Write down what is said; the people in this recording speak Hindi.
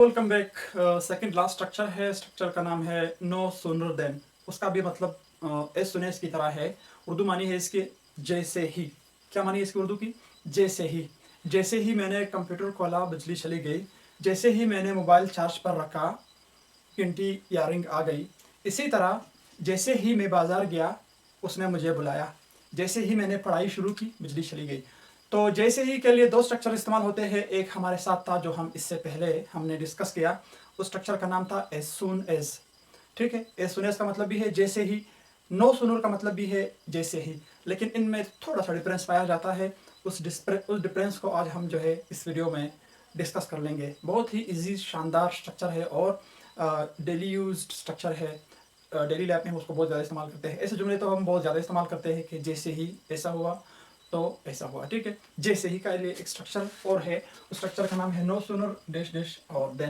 Welcome back. Second last structure है, स्ट्रक्चर का नाम है नो सूनर देन। उसका भी मतलब एस सुने की तरह है। उर्दू मानी है इसके जैसे ही। क्या मानी है इसकी उर्दू की? जैसे ही। जैसे ही मैंने कंप्यूटर खोला बिजली चली गई, जैसे ही मैंने मोबाइल चार्ज पर रखा घंटी या रिंग आ गई। इसी तरह जैसे ही मैं बाजार गया उसने मुझे बुलाया, जैसे ही मैंने पढ़ाई शुरू की बिजली चली गई। तो जैसे ही के लिए दो स्ट्रक्चर इस्तेमाल होते हैं। एक हमारे साथ था जो हम इससे पहले हमने डिस्कस किया, उस स्ट्रक्चर का नाम था एज सुन एज। ठीक है, एज सुन एज का मतलब भी है जैसे ही, नो सुनर का मतलब भी है जैसे ही, लेकिन इनमें थोड़ा सा डिफरेंस पाया जाता है। उस डिफरेंस को आज हम जो है इस वीडियो में डिस्कस कर लेंगे। बहुत ही इजी शानदार स्ट्रक्चर है और डेली यूज्ड स्ट्रक्चर है। डेली लाइफ में हम उसको बहुत ज़्यादा इस्तेमाल करते हैं। ऐसे जुमले तो हम बहुत ज़्यादा इस्तेमाल करते हैं कि जैसे ही ऐसा हुआ तो ऐसा हुआ। ठीक है, जैसे ही का लिए एक स्ट्रक्चर और है, उस स्ट्रक्चर का नाम है नो सूनर डैश डैश और देन।